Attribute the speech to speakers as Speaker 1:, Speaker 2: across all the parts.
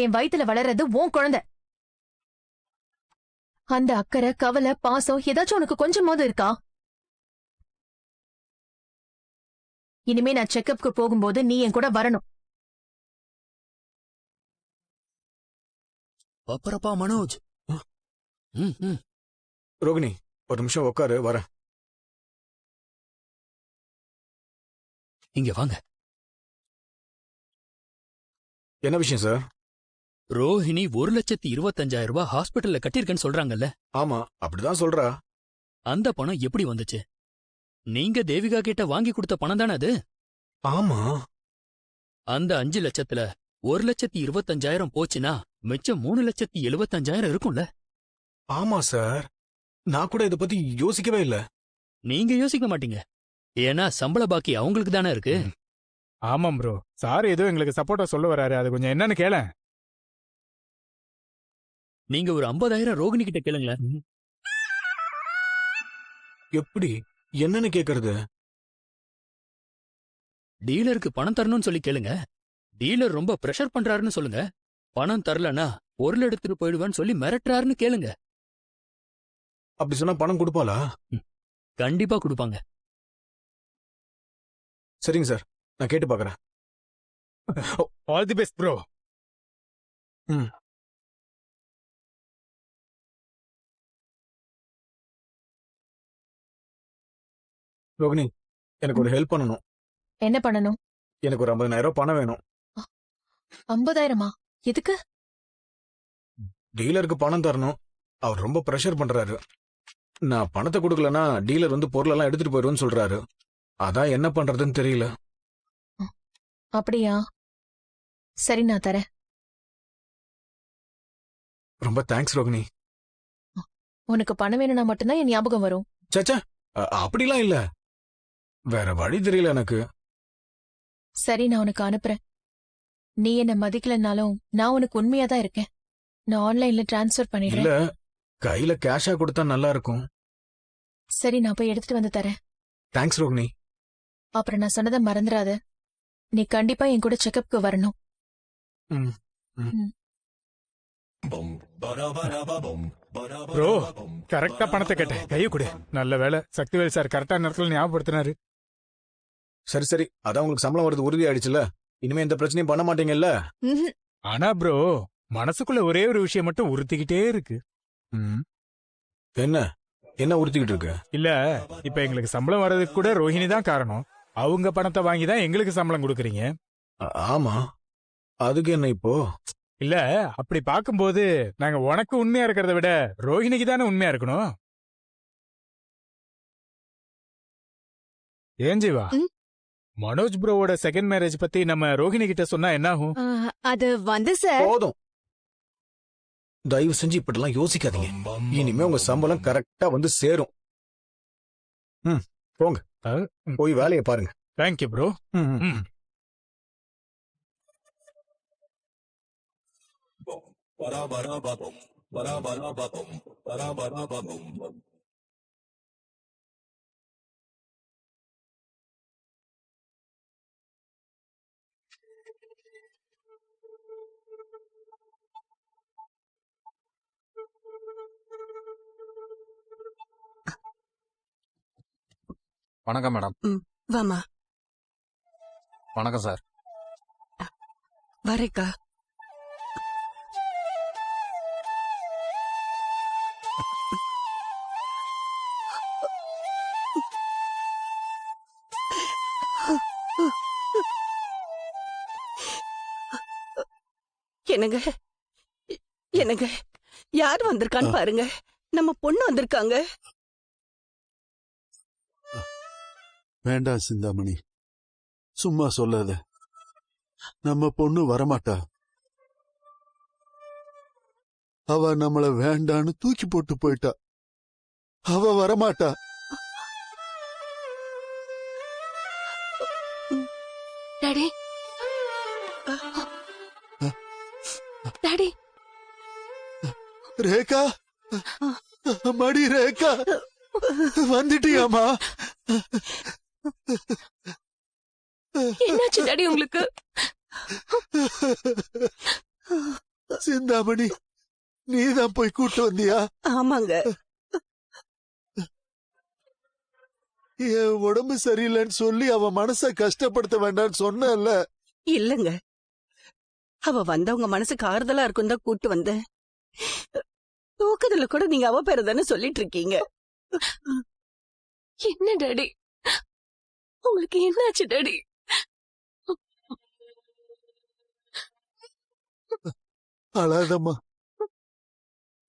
Speaker 1: என் வயித்துல வளர்றது உன் குழந்தை. அந்த அக்கறை, கவலை, பாசம் ஏதாச்சும் உனக்கு கொஞ்சமாவது இருக்கா? இனிமே நான் செக்கப்க்கு போகும்போது நீ என் கூட வரணும்.
Speaker 2: அப்புறப்பா மனோஜ்.
Speaker 3: ரோகிணி, ஒரு நிமிஷம் உட்காரு, வரேன்.
Speaker 2: இங்க வாங்க.
Speaker 3: என்ன விஷயம் சார்?
Speaker 2: ரோஹிணி 1,25,000 ரூபாய் ஹாஸ்பிட்டல்ல கட்டிருக்கேன்னு சொல்றாங்கல்ல?
Speaker 3: ஆமா, அப்படிதான் சொல்றா.
Speaker 2: அந்த பணம் எப்படி வந்துச்சு? நீங்க தேவிகா கிட்ட வாங்கி கொடுத்த பணம் தானே அது?
Speaker 3: ஆமா.
Speaker 2: அந்த 5 லட்சத்துல 1,25,000 போச்சுன்னா மிச்சம் 3,75,000 இருக்கும்ல?
Speaker 3: ஆமா சார், நான் கூட இத பத்தி யோசிக்கவே இல்ல.
Speaker 2: நீங்க யோசிக்க மாட்டீங்க, ஏன்னா சம்பள பாக்கி அவங்களுக்கு தானே இருக்கு.
Speaker 4: ஆமாம் ப்ரோ, சார் ஏதோ எங்களுக்கு சப்போர்ட்டா சொல்ல வராரு, அது கொஞ்சம் என்னன்னு கேள.
Speaker 2: நீங்க ஒரு 50,000 ரோகிணி கிட்ட கேளுங்களேன்.
Speaker 3: எப்படி, என்னன்னு கேக்குறது?
Speaker 2: டீலருக்கு பணம் தரணும்னு சொல்லி கேளுங்க. டீலர் ரொம்ப பிரஷர் பண்றாருன்னு சொல்லுங்க. பணம் தரலனா பொருள் எடுத்துட்டு போயிடுவேன்னு சொல்லி மிரட்டுறாருன்னு கேளுங்க.
Speaker 3: அப்படி சொன்னா பணம் கொடுப்பாளா?
Speaker 2: கண்டிப்பா கொடுப்பாங்க.
Speaker 3: சரிங்க சார், நான் கேட்டு பாக்குறேன்.
Speaker 4: All the best bro.
Speaker 3: Rohini, எனக்கு ஒரு ஹெல்ப் பண்ணணும்.
Speaker 1: என்ன பண்ணணும்?
Speaker 3: எனக்கு ஒரு 50,000 பணம் வேணும்.
Speaker 1: 50,000? எதுக்கு?
Speaker 3: டீலருக்கு பணம் தரணும். அவர் ரொம்ப பிரஷர் பண்றாரு. நான் பணத்தை கொடுக்கலனா டீலர் வந்து பொருளெல்லாம் எடுத்துட்டு போயிடுவேன்னு சொல்றாரு. அதான் என்ன பண்றதுன்னு தெரியல.
Speaker 1: அப்படியா? சரி, நான் தரேன்.
Speaker 3: ரொம்ப தேங்க்ஸ் ரோகிணி.
Speaker 1: உனக்கு பணம் வேணும்னா மட்டும்தான் என் ஞாபகம் வரும்.
Speaker 3: சச்சா, அப்படிலாம் இல்ல. வேற வழி தெரியல எனக்கு.
Speaker 1: சரி, நான் உனக்கு அனுப்புறேன். நீ என்ன மதிக்கலனாலும் நான் உனக்கு உண்மையா தான் இருக்கேன். நான் ஆன்லைன்ல டிரான்ஸ்ஃபர்
Speaker 3: இல்ல,
Speaker 1: பண்ணிடுறேன்.
Speaker 3: கையில கேஷா கொடுத்தா நல்லா இருக்கும்.
Speaker 1: சரி, நான் போய் எடுத்துட்டு வந்து தரேன்.
Speaker 3: தேங்க்ஸ் ரோகிணி.
Speaker 1: அப்புறம் நான் சொன்னதை மறந்துடாத. நீ கண்டிப்பா என் கூட செக்கப்க்கு வரணும்.
Speaker 4: ப்ரோ, கரெக்டா பணத்தை கேட்டேன், கையை கொடு. நல்ல வேலை, சக்திவேல் சார் கரெக்டா நேரத்துல ஞாபகப்படுத்தினாரு.
Speaker 3: சரி சரி, அதான் உங்களுக்கு சம்பளம் வருது உறுதி ஆயிடுச்சுல. இனிமே எந்த பிரச்சனையும் பண்ண மாட்டீங்கல்ல?
Speaker 4: ஆனா ப்ரோ, மனசுக்குள்ள ஒரே ஒரு விஷயம் மட்டும் உறுத்திக்கிட்டே இருக்கு.
Speaker 3: என்ன என்ன உறுத்திக்கிட்டு இருக்கு?
Speaker 4: இல்ல, இப்ப எங்களுக்கு சம்பளம் வர்றதுக்கு கூட ரோஹிணி தான் காரணம். அவங்க பணத்தை வாங்கி தான் எங்களுக்கு சம்பளம் கொடுக்கறீங்க.
Speaker 3: ஆமா, அதுக்கு என்ன இப்போ?
Speaker 4: இல்ல, அப்படி பாக்கும்போது நாங்க உனக்கு உண்மையா இருக்கிறத விட ரோஹிணிக்கு தானே உண்மையா இருக்கணும். ஏன் ஜீவா, மனோஜ் ப்ரோவோட செகண்ட் மேரேஜ் பத்தி நம்ம ரோஹிணி கிட்ட சொன்னா என்ன ஆகும்?
Speaker 1: அது வந்து சார்,
Speaker 3: போதும், தயவு செஞ்சு இப்படிலாம் யோசிக்காதீங்க. இனிமே உங்க சம்பளம் கரெக்டா வந்து சேரும். போங்க, போய் வேலையை பாருங்க.
Speaker 4: Thank you bro.
Speaker 5: வணக்கம் மேடம்.
Speaker 6: வாமா.
Speaker 5: வணக்கம் சார்.
Speaker 6: வரேக்கா. என்னங்க என்னங்க, யார் வந்திருக்கான்னு பாருங்க. நம்ம பொண்ணு வந்திருக்காங்க.
Speaker 7: வேண்டாம் சிந்தாமணி, சும்மா சொல்லாத. நம்ம பொண்ணு வரமாட்டா. அவ நம்மள வேண்டான்னு தூக்கி போட்டு போயிட்டா. அவ வரமாட்டா.
Speaker 6: Daddy, daddy.
Speaker 7: ரேகா, மடி ரேகா, வந்துட்டியாமா?
Speaker 6: என்னாச்சு டாடி உங்களுக்கு?
Speaker 7: சிந்தாமணி நீதான் போய் கூட்டு வந்தியா?
Speaker 6: ஆமாங்க.
Speaker 7: என் உடம்பு சரியில்லைன்னு சொல்லி அவ மனச கஷ்டப்படுத்த வேண்டாம்னு சொன்னல.
Speaker 6: இல்லங்க, அவ வந்தவங்க மனசுக்கு ஆறுதலா இருக்கும் தான் கூட்டு வந்தேன். தூக்கத்துல கூட நீங்க அவ பேரை தானே சொல்லிட்டு இருக்கீங்க.
Speaker 5: என்ன டாடி, உங்களுக்கு என்னாச்சு டாடி?
Speaker 7: அழாதம்மா,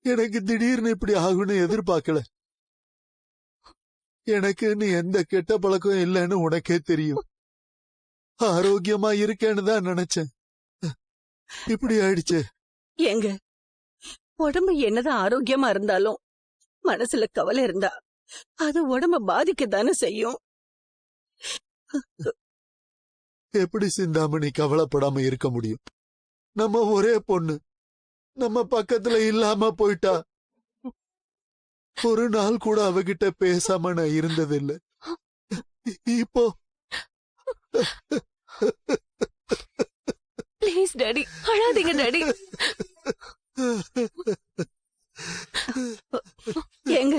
Speaker 7: எனக்கு திடீர்னு இப்படி ஆகும்னு எதிர்பார்க்கல. எனக்கு நீ எந்த கெட்ட பழக்கம் இல்லைன்னு உனக்கே தெரியும். ஆரோக்கியமா இருக்கேன்னு தான் நினைச்சேன். இப்படி ஆயிடுச்சு.
Speaker 6: ஏங்க, உடம்பு என்னதான் ஆரோக்கியமா இருந்தாலும் மனசுல கவலை இருந்தா அது உடம்ப பாதிக்க தானே செய்யும்.
Speaker 7: எப்படி சிந்தாமணி கவலைப்படாம இருக்க முடியும்? நம்ம ஒரே பொண்ணு நம்ம பக்கத்துல இல்லாம போயிட்டா. ஒரு நாள் கூட அவகிட்ட பேசாம நான் இருந்ததில்லை. இப்போ
Speaker 5: ப்ளீஸ் டாடி, அழாதீங்க டாடி.
Speaker 6: ஏங்க,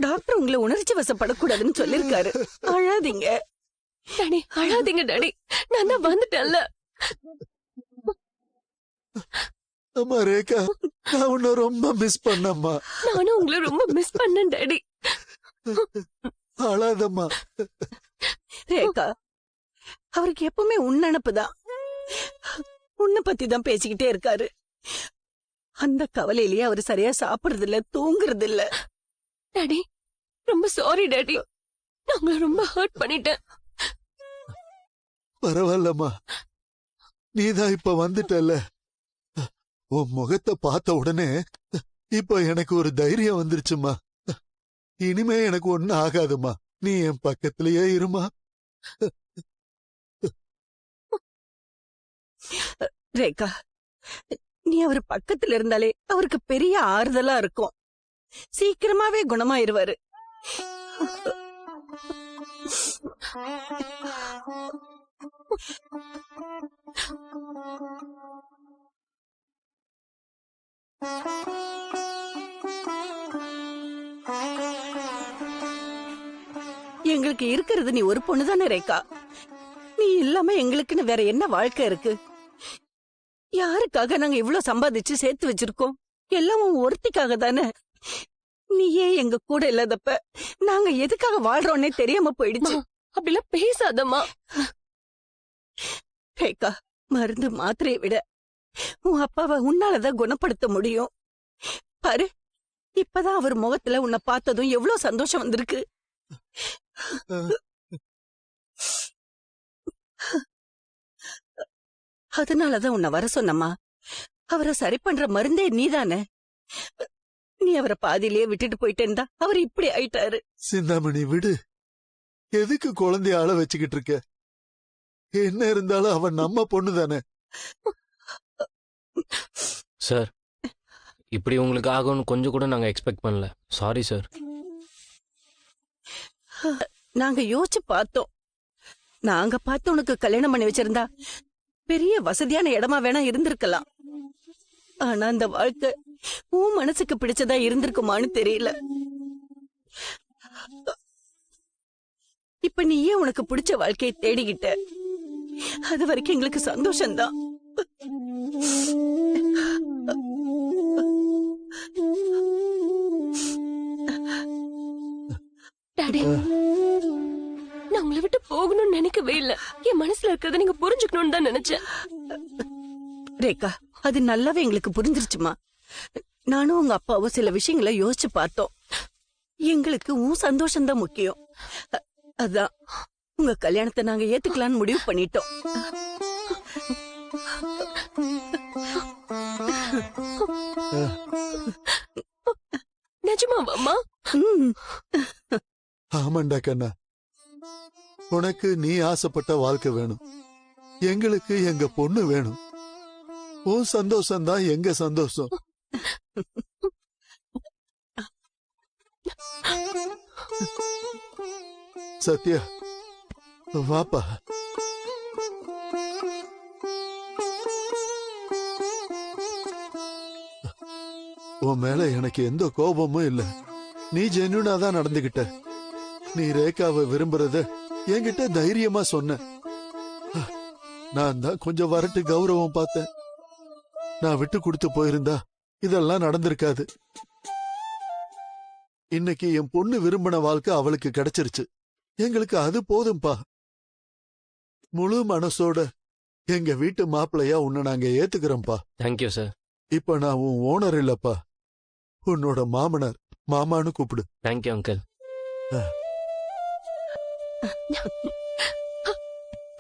Speaker 6: டாக்டர் உங்களை உணர்ச்சி வசப்படக்கூடாதுன்னு சொல்லிருக்காரு. அழாதீங்க
Speaker 5: டாடி, அழாதீங்க டாடி. நான் தான் வந்துட்டேன்ல.
Speaker 7: அம்மா ரேகா, நான் உன்னை ரொம்ப மிஸ் பண்ணம்மா.
Speaker 5: நானும் உங்களை ரொம்ப மிஸ் பண்ணேன் டாடி.
Speaker 7: அழாதம்மா.
Speaker 6: ரேகா, அவருக்கு எப்பவுமே உன் நினப்புதான். உன்னை பத்தி தான் பேசிக்கிட்டே இருக்காரு. அந்த கவலையிலேயே அவரு சரியா சாப்பிடுறது இல்ல, தூங்குறது இல்ல.
Speaker 5: டாடி, ரொம்ப சாரி டாடி. நான் உங்களை ரொம்ப ஹர்ட் பண்ணிட்டேன்.
Speaker 7: பரவாயில்லம்மா, நீதான் இப்ப வந்துட்டல்ல. உன் முகத்தை பார்த்த உடனே இப்ப எனக்கு ஒரு தைரியம் வந்துருச்சுமா. இனிமே எனக்கு ஒண்ணும் ஆகாதுமா. நீ என் பக்கத்திலேயே இருமா.
Speaker 6: ரேகா, நீ அவர் பக்கத்துல இருந்தாலே அவருக்கு பெரிய ஆறுதலா இருக்கும். சீக்கிரமாவே குணமாயிருவாரு. எங்களுக்கு இருக்கிறது நீ ஒரு பொண்ணுதானே ரேகா. நீ இல்லாம எங்களுக்குன்னு வேற என்ன வாழ்க்கை இருக்கு? யாருக்காக நாங்க இவ்ளோ சம்பாதிச்சு சேர்த்து வச்சிருக்கோம்? எல்லாம் உன் ஒருத்திக்காக தானே. நீயே எங்க கூட இல்லாதப்ப நாங்க எதுக்காக வாழ்றோன்னே தெரியாம போயிடுச்சு.
Speaker 5: அப்படிலாம் பேசாதம்மா.
Speaker 6: ரேகா, மருந்து மாத்திரையை விட உன் அப்பாவை உன்னாலதான் குணப்படுத்த முடியும். பாரு, இப்பதான் அவர் முகத்துல உன்னை பார்த்ததும் எவ்வளவு சந்தோஷம் வந்திருக்கு. அதனாலதான் உன்னை வர சொன்னம்மா. அவரை சரி பண்ற மருந்தே நீதானே. நீ அவரை பாதியிலேயே விட்டுட்டு போயிட்டேன்டா அவர் இப்படி ஆயிட்டாரு.
Speaker 7: சிந்தாமணி விடு. எதுக்கு குழந்தைய ஆள வச்சுக்கிட்டு இருக்க? என்ன இருந்தாலும் அவன் நம்ம பொண்ணு தானே.
Speaker 8: சார், இப்படி உங்களுக்கு ஆகும்னு கொஞ்சம் கூட நாங்க எக்ஸ்பெக்ட் பண்ணல. Sorry sir.
Speaker 6: நாங்க யோசிச்சு பார்த்தோம். நாங்க பார்த்து உனக்கு கல்யாணம் பண்ணி வச்சிருந்தா பெரிய வசதியான இடமா வேணா இருந்திருக்கலாம். ஆனா அந்த வாழ்க்கை உன் மனசுக்கு பிடிச்சதா இருந்திருக்குமான்னு தெரியல. இப்ப நீயே உனக்கு பிடிச்ச வாழ்க்கையை தேடிக்கிட்ட. அது வரைக்கும் எங்களுக்கு சந்தோஷம்தான்.
Speaker 5: டாடி, நான் உங்களை விட்டு போகணும்னு நினைக்கவே இல்ல. என் மனசுல இருக்கிறத நீங்க புரிஞ்சுக்கணும்னு தான் நினைச்சேன்.
Speaker 6: ரேகா, அது நல்லாவே எங்களுக்கு புரிஞ்சிருச்சுமா. நானும் உங்க அப்பாவும் சில விஷயங்களை யோசிச்சு பார்த்தோம். எங்களுக்கு உன் சந்தோஷம்தான் முக்கியம். அதான் உங்க கல்யாணத்தை நாங்க ஏத்துக்கலாம்னு முடிவு பண்ணிட்டோம்.
Speaker 5: நிஜமாவாம்மா?
Speaker 7: ஆமாண்டா கண்ணா, உனக்கு நீ ஆசைப்பட்ட வாழ்க்கை வேணும், எங்களுக்கு எங்க பொண்ணு வேணும். உன் சந்தோஷம்தான் எங்க சந்தோஷம். சத்யா, வாப்பா. உன் மேல எனக்கு எந்த கோபமும் இல்ல. நீ ஜென்யூனா தான் நடந்துகிட்ட. நீ ரேகாவை விரும்புறத என்கிட்ட தைரியமா சொன்ன. நான் தான் கொஞ்சம் வரட்டு கௌரவம் பார்த்தேன். நான் விட்டு கொடுத்து போயிருந்தா இதெல்லாம் நடந்திருக்காது. இன்னைக்கு என் பொண்ணு விரும்பின வாழ்க்கை அவளுக்கு கிடைச்சிருச்சு. எங்களுக்கு அது போதும்பா. முழு மனசோட எங்க வீட்டு மாப்பிள்ளையா உன்னை நாங்க ஏத்துக்கிறோம்ப்பா.
Speaker 8: Thank you sir.
Speaker 7: இப்ப நான் உன் ஓனர் இல்லப்பா, உன்னோட மாமனார். மாமான்னு கூப்பிடு.
Speaker 8: Thank you uncle.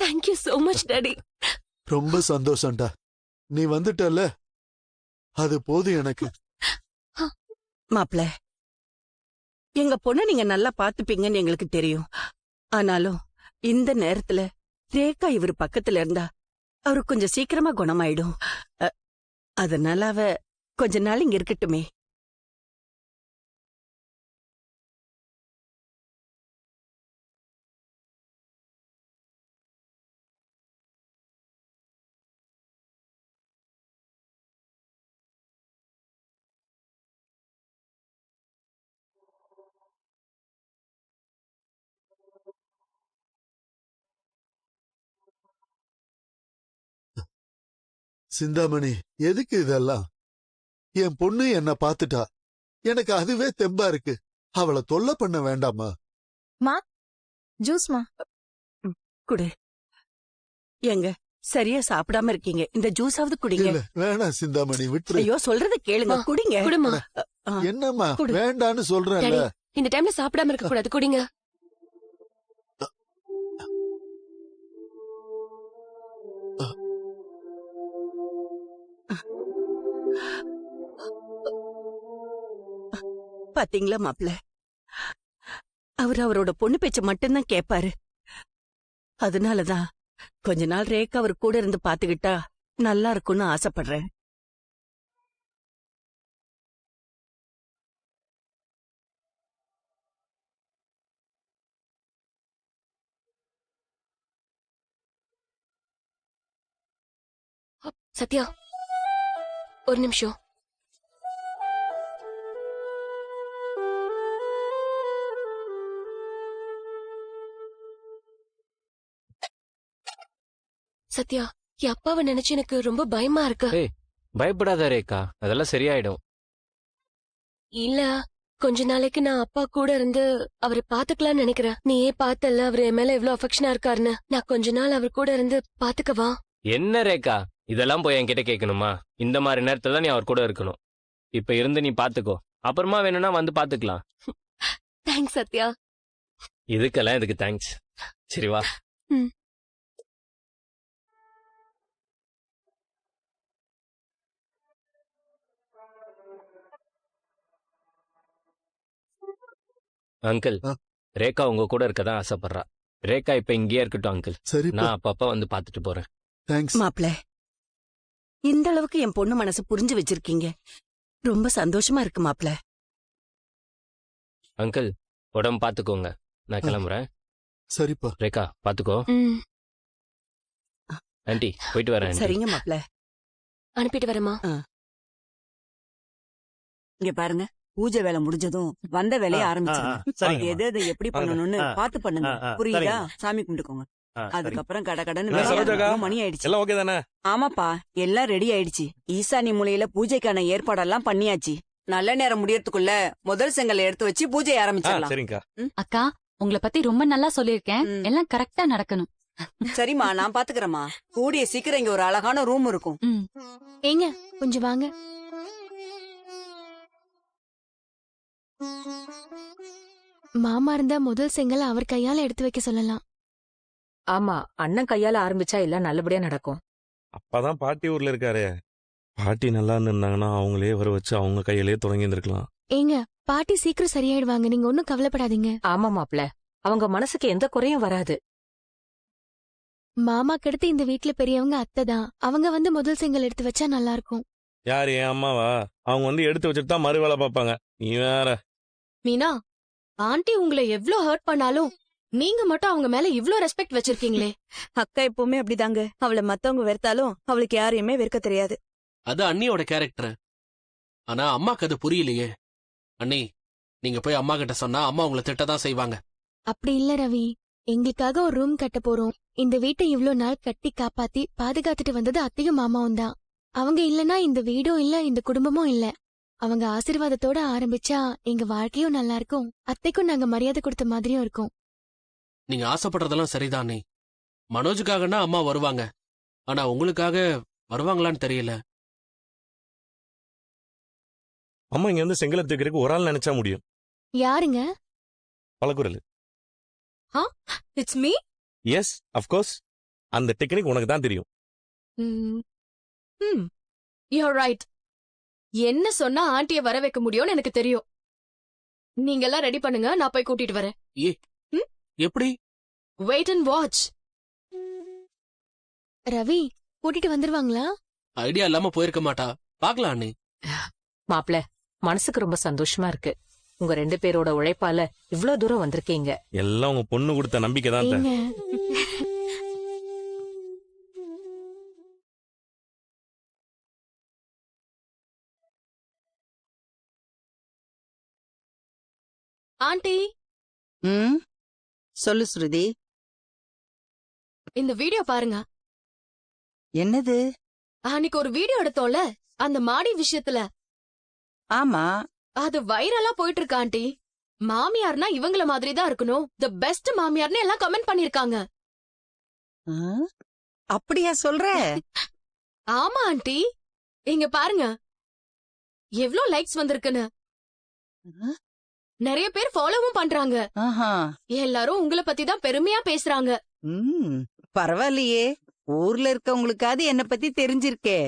Speaker 5: Thank you so much daddy.
Speaker 7: ரொம்ப சந்தோஷம்டா. நீ வந்துட்டல்ல, அது போதும் எனக்கு.
Speaker 6: மாப்ள, எங்க பொண்ண நீங்க நல்லா பாத்துப்பீங்கன்னு எங்களுக்கு தெரியும். ஆனாலும் இந்த நேரத்துல ரேகா இவர் பக்கத்துல இருந்தா அவரு கொஞ்சம் சீக்கிரமா குணமாயிடும். அதனால அவ கொஞ்ச நாள் இங்க இருக்கட்டுமே.
Speaker 7: சிந்தாமணி, எதுக்கு இதெல்லாம்? என் பொண்ணு என்ன பாத்துட்டா, எனக்கு அதுவே தெம்பா இருக்கு. அவளை தொல்லை பண்ண வேண்டாமா?
Speaker 1: ஜூஸ்மா
Speaker 6: குடு. ஏங்க, சரியா சாப்பிடாம இருக்கீங்க, இந்த ஜூஸாவது குடிங்க.
Speaker 7: இல்ல வேணாம் சிந்தாமணி, விட்டுரு.
Speaker 6: ஐயோ, சொல்றத கேளுங்க, குடிங்க.
Speaker 5: குடுமா.
Speaker 7: என்னம்மா
Speaker 6: குடு.
Speaker 7: வேண்டான்னு சொல்றேன்ல.
Speaker 5: டாடி, இந்த டைம்ல சாப்பிடாம இருக்க கூடாது, குடிங்க.
Speaker 6: பாத்தீங்களா மாப்ள, அவர் அவரோட பொண்ணு பேச்ச மட்டும்தான் கேப்பாரு. அதனாலதான் கொஞ்ச நாள் ரேகா அவர் கூட இருந்து பாத்துக்கிட்டா நல்லா இருக்கும்னு ஆசைப்படுறேன்.
Speaker 5: சத்யா, ஒரு நிமிஷம். சத்யா, என் அப்பாவை நினைச்சு எனக்கு ரொம்ப பயமா இருக்கு.
Speaker 8: ஏய், பயப்படாத ரேகா, அதெல்லாம் சரியாயிடும்.
Speaker 5: இல்ல, கொஞ்ச நாளைக்கு நான் அப்பா கூட இருந்து அவரை பாத்துக்கலாம்னு நினைக்கிறேன். நீயே பார்த்தல அவர் என் மேல எவ்வளவு அஃபெக்ஷனா இருக்காருன்னு. நான் கொஞ்ச நாள் அவர் கூட இருந்து பாத்துக்கவா?
Speaker 8: என்ன ரேகா, இதெல்லாம் போய் என்கிட்ட கேட்கணுமா? இந்த மாதிரி நேரத்துல நீ அவர் கூட இருக்கணும். இப்ப இருந்து நீ பாத்துக்கோ, அப்புறமா வேணும்னா வந்து பாத்துக்கலாம்.
Speaker 5: தேங்க்ஸ் சத்யா.
Speaker 8: இதுக்கெல்லாம் இதுக்கு தேங்க்ஸ். சரி வா. அங்கிள், ரேகா உங்க கூட இருக்கதான் ஆசைப்படுறா. ரேகா இப்ப இங்கேயே இருக்கட்டும் அங்கிள்.
Speaker 7: சரி,
Speaker 8: நான் அப்பப்ப வந்து பாத்துட்டு போறேன்.
Speaker 7: தேங்க்ஸ்.
Speaker 6: மாப்ள, இந்த அளவுக்கு என் பொண்ணு மனசு புரிஞ்சு வச்சிருக்கீங்க, ரொம்ப சந்தோஷமா இருக்கு மாப்ள.
Speaker 8: அங்கிள், உடம்பு பாத்துக்கோங்க, நான் கிளம்புறேன்.
Speaker 7: சரிப்பா.
Speaker 8: ரேகா பாத்துக்கோ. ஆண்டி, போயிட்டு வரேன் ஆண்டி.
Speaker 6: சரிங்க மாப்ள.
Speaker 5: அனுப்பிட்டு வரேம்மா.
Speaker 9: இங்க பாருங்க, பூஜை வேலை முடிஞ்சதும் வந்த வேலையை ஆரம்பிச்சிருங்க. எது எதை எப்படி பண்ணணும்னு பாத்து பண்ணுங்க, புரியுதா? சாமி கும்பிட்டுக்கோங்க. அதுக்கப்புறம் கடகடன்னு மணி ஆயிடுச்சு. ஆமாப்பா, எல்லாம் ரெடி ஆயிடுச்சு. ஈசானி மூலையில பூஜைக்கான ஏற்பாடெல்லாம் பண்ணியாச்சு. நல்ல நேரம் முடியறதுக்குள்ள முதல் செங்கல் எடுத்து வச்சு பூஜை ஆரம்பிச்சிடலாம்.
Speaker 10: அக்கா, உங்களை பத்தி ரொம்ப நல்லா சொல்லிருக்கேன். எல்லாம் கரெக்டா நடக்கணும்.
Speaker 9: சரிம்மா, நான் பாத்துக்கிறேம்மா. கூடிய சீக்கிரம் இங்க ஒரு அழகான ரூம் இருக்கும்.
Speaker 1: ஏங்க, கொஞ்சம் வாங்க. மாமா இருந்தா முதல் செங்கல் அவர் கையால எடுத்து வைக்க சொல்லலாம்.
Speaker 11: ஆமா, அண்ணன் கையால ஆரம்பிச்சா எல்லாம் நல்லபடியா நடக்கும்.
Speaker 12: அப்பதான் பாட்டி ஊர்ல இருக்காரு. பாட்டி நல்லா இருந்திருந்தாங்கன்னா அவங்களே வர வச்சு அவங்க கையிலேயே தொடங்கி இருந்திருக்கலாம்.
Speaker 1: ஏங்க, பாட்டி சீக்கிரம் சரியாயிடுவாங்க, நீங்க ஒன்னும் கவலைப்படாதீங்க.
Speaker 11: ஆமா மாப்ள, அவங்க மனசுக்கு எந்த குறையும் வராது.
Speaker 1: மாமாக்கு அடுத்து இந்த வீட்ல பெரியவங்க அத்தை தான். அவங்க வந்து முதல் செங்கல் எடுத்து வச்சா நல்லா இருக்கும்.
Speaker 12: யாரு, என் அம்மாவா? அவங்க வந்து எடுத்து வச்சுட்டு தான் மறு வேலை பார்ப்பாங்க. நீ வேற.
Speaker 1: மீனா, ஆண்டி உங்களை எவ்ளோ ஹர்ட் பண்ணாலும் நீங்க மட்டும் அவங்க மேல இவ்ளோ ரெஸ்பெக்ட் வச்சிருக்கீங்களே.
Speaker 13: அக்கா எப்பவுமே அப்படிதாங்க. அவளை மத்தவங்க வெறுத்தாலும் அவளுக்கு யாரையுமே வெறுக்க தெரியாது.
Speaker 14: அது அண்ணியோட கேரக்டர். ஆனா அம்மாக்கு அது புரியலையே. அண்ணி, நீங்க போய் அம்மா கிட்ட சொன்னா அம்மா உங்களை திட்டதான் செய்வாங்க.
Speaker 15: அப்படி இல்ல ரவி, எங்களுக்காக ஒரு ரூம் கட்ட போறோம். இந்த வீட்டை இவ்ளோ நாள் கட்டி காப்பாத்தி பாதுகாத்துட்டு வந்தது அத்தையும் மாமாவும் தான். அவங்க இல்லனா இந்த வீடும் இல்ல, இந்த குடும்பமும் இல்ல. அவங்க ஆசீர்வாதத்தோட ஆரம்பிச்சா எங்க வாழ்க்கையும் நல்லா இருக்கும், அத்தைக்கும் நாங்க மரியாதை கொடுத்த மாதிரியும் இருக்கும்.
Speaker 14: நீங்க ஆசைப்படுறதெல்லாம் சரிதான் அண்ணி. மனோஜுக்காகனா அம்மா வருவாங்க, ஆனா உங்களுக்காக வருவாங்களான்னு தெரியல.
Speaker 12: அம்மா இங்க வந்து செங்கலை தூக்கிறதுக்கு ஒரு ஆள் நினைச்சா முடியும்.
Speaker 15: யாருங்க?
Speaker 12: பலகுரல்.
Speaker 1: It's me.
Speaker 12: Yes, of course. அந்த டெக்னிக் உனக்கு தான் தெரியும்.
Speaker 1: Your right. என்ன சொன்னா ஆண்டிய வர வைக்க முடியும்னு எனக்கு தெரியும். நீங்க எல்லாம் ரெடி பண்ணுங்க, நான் போய் கூட்டிட்டு வரேன்.
Speaker 14: எப்படி?
Speaker 1: Wait and watch.
Speaker 15: ரவி கூட்டிட்டு வந்துருவாங்களா?
Speaker 14: ஐடியா இல்லாம போயிருக்க மாட்டா. பாக்கலாம் அண்ணி.
Speaker 11: மாப்ள, மனசுக்கு ரொம்ப சந்தோஷமா இருக்கு. உங்க 2 பேரோட உழைப்பால இவ்ளோ தூரம் வந்திருக்கீங்க.
Speaker 12: எல்லாம் உங்க பொண்ணு கொடுத்த நம்பிக்கை தான்.
Speaker 1: ஆண்டி.
Speaker 6: சொல்லு ஸ்ருதி.
Speaker 1: இந்த வீடியோ பாருங்க.
Speaker 6: என்னது?
Speaker 1: அன்னைக்கு ஒரு வீடியோ எடுத்தோம்ல, அந்த மாடி விஷயத்துல.
Speaker 6: ஆமா,
Speaker 1: அது வைரலா போயிட்டு இருக்கு ஆண்டி. மாமியார்னா இவங்கள மாதிரி தான் இருக்கணும், தி பெஸ்ட் மாமியார்னு எல்லாம் கமெண்ட் பண்ணிருக்காங்க.
Speaker 6: அப்படியா சொல்ற?
Speaker 1: ஆமா ஆண்டி, இங்க பாருங்க எவ்ளோ லைக்ஸ் வந்திருக்குன்னு. நிறைய பேர் ஃபாலோவும் பண்றாங்க. எல்லாரும் உங்களை பத்தி தான் பெருமையா பேசுறாங்க.
Speaker 6: பரவாயில்லையே, ஊர்ல இருக்கவங்களுக்காவது என்ன பத்தி தெரிஞ்சிருக்கே.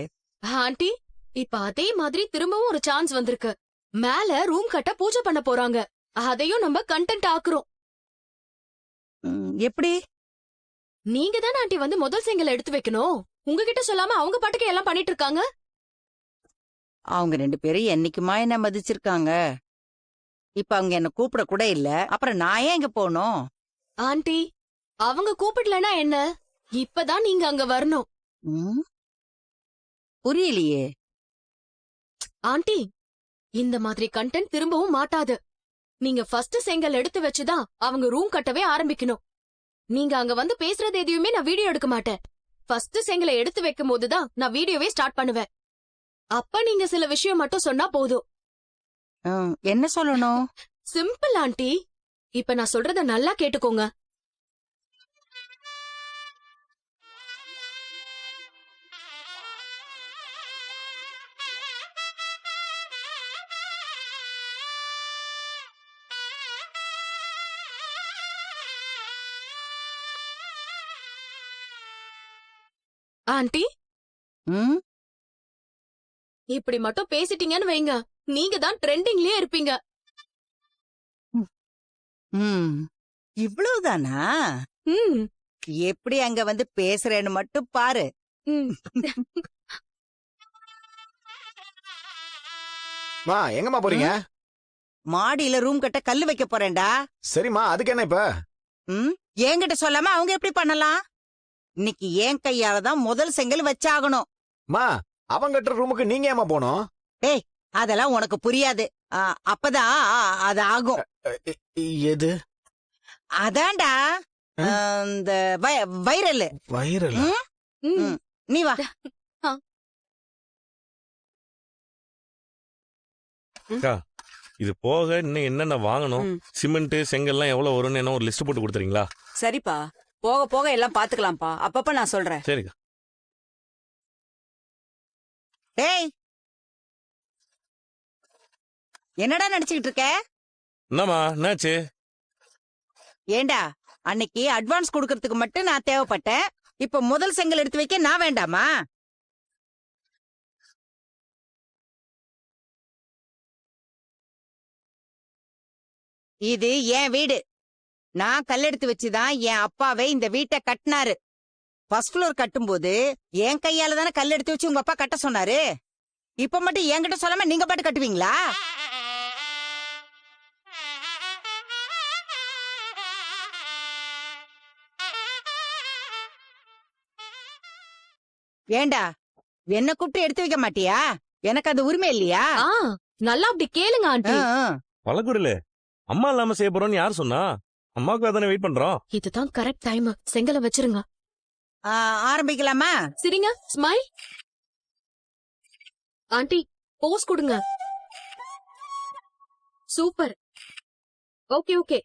Speaker 1: ஆண்டி, இப்ப அதே மாதிரி திரும்பவும் ஒரு சான்ஸ் வந்திருக்கு. மேல ரூம் கட்ட பூஜை பண்ண போறாங்க. அதையும் நம்ம கண்டென்ட் ஆக்குறோம்.
Speaker 6: எப்படி?
Speaker 1: நீங்க தான் ஆண்டி வந்து முதல் செங்கல் எடுத்து வைக்கணும். உங்ககிட்ட சொல்லாம அவங்க பாட்டுக்கு எல்லாம் பண்ணிட்டு இருக்காங்க.
Speaker 6: அவங்க 2 பேரும் என்னைக்குமா என்ன மதிச்சிருக்காங்க. இப்ப அவங்க என்ன கூப்பிட கூட இல்ல, அப்புறம் நான் ஏன் இங்க போகணும்?
Speaker 1: ஆண்டி, அவங்க கூப்பிடலனா என்ன? இப்பதான் நீங்க அங்க வரணும்.
Speaker 6: புரியலையே.
Speaker 1: ஆண்டி, இந்த மாதிரி கண்டென்ட் திரும்பவும் மாட்டாது. நீங்க ஃபர்ஸ்ட் செங்கல் எடுத்து வச்சுதான் அவங்க ரூம் கட்டவே ஆரம்பிக்கணும். நீங்க அங்க வந்து பேசுறது எதையுமே நான் வீடியோ எடுக்க மாட்டேன். ஃபர்ஸ்ட் செங்கலை எடுத்து வைக்கும் போதுதான் நான் வீடியோவே ஸ்டார்ட் பண்ணுவேன். அப்ப நீங்க சில விஷயம் மட்டும் சொன்னா போதும்.
Speaker 6: என்ன சொல்லணும்?
Speaker 1: Simple aunty. இப்ப நான் சொல்றத நல்லா கேட்டுக்கோங்க. ஆண்டி, இப்படி மட்டும் பேசிட்டீங்கன்னு வைங்க, நீங்க தான் ட்ரெண்டிங்லயே இருப்பீங்க.
Speaker 6: இவ்வளவுதானா? எப்படி அங்க வந்து பேசுறேன்னு மட்டும் பாரு.
Speaker 3: எங்கம்மா போறீங்க?
Speaker 6: மாடியில ரூம் கட்ட கல்லு வைக்க போறேன்டா.
Speaker 3: சரிம்மா, அதுக்கு என்ன இப்ப?
Speaker 6: என்கிட்ட சொல்லாம அவங்க எப்படி பண்ணலாம்? இன்னைக்கு என் கையாலதான் முதல் செங்கல் வச்சாகணும்.
Speaker 3: அவங்க கட்டுற ரூமுக்கு நீங்க ஏமா போனோம்?
Speaker 6: ஏய், அதெல்லாம் உனக்கு புரியாது. அப்பதான் அது ஆகும்.
Speaker 3: எது?
Speaker 6: அதான்டா இந்த வைரல்.
Speaker 3: வைரல்?
Speaker 6: நீ வா.
Speaker 12: இது போக இன்னும் என்னென்ன வாங்கணும், சிமெண்ட் செங்கல்லாம் எவ்வளவு வரும்னு என்ன ஒரு லிஸ்ட் போட்டு கொடுத்துறீங்களா?
Speaker 9: சரிப்பா, போக போக எல்லாம் பாத்துக்கலாம்ப்பா. அப்பப்ப நான் சொல்றேன்.
Speaker 12: சரிக்கா.
Speaker 6: டேய், என்னடா நடிச்சுக்கிட்டு இருக்க?
Speaker 12: என்னம்மா, என்னாச்சு?
Speaker 6: ஏண்டா, அன்னைக்கு அட்வான்ஸ் கொடுக்கறதுக்கு மட்டும் நான் தேவைப்பட்டேன். இப்ப முதல் செங்கல் எடுத்து வைக்க நான் வேண்டாமா? இது என் வீடு. நான் கல்லெடுத்து வச்சுதான் என் அப்பாவை இந்த வீட்டை கட்டினாரு. ஃபர்ஸ்ட் ஃப்ளோர் கட்டும்போது என் கையால தானே கல் எடுத்து வச்சு உங்க அப்பா கட்ட சொன்னாரு. இப்ப மட்டும் என்கிட்ட சொல்லாம நீங்க பாட்டு கட்டுவீங்களா? ஏண்டா, என்ன கூப்பிட்டு எடுத்து வைக்க மாட்டியா?
Speaker 16: எனக்கு அந்த உரிமை இல்லையா?
Speaker 1: நல்லா அப்படி கேளுங்க ஆண்டி.
Speaker 12: பழகுறல அம்மா இல்லாம செய்ய போறோம்னு யார் சொன்னா? அம்மாவுக்கு தானே வெயிட் பண்றோம்.
Speaker 1: இதுதான் கரெக்ட் டைம். செங்கலை வச்சிருங்க.
Speaker 16: ஆரம்பிக்கலாமா?
Speaker 1: சரிங்க. ஸ்மைல். ஆண்டி போஸ் கொடுங்க. சூப்பர். Okay okay.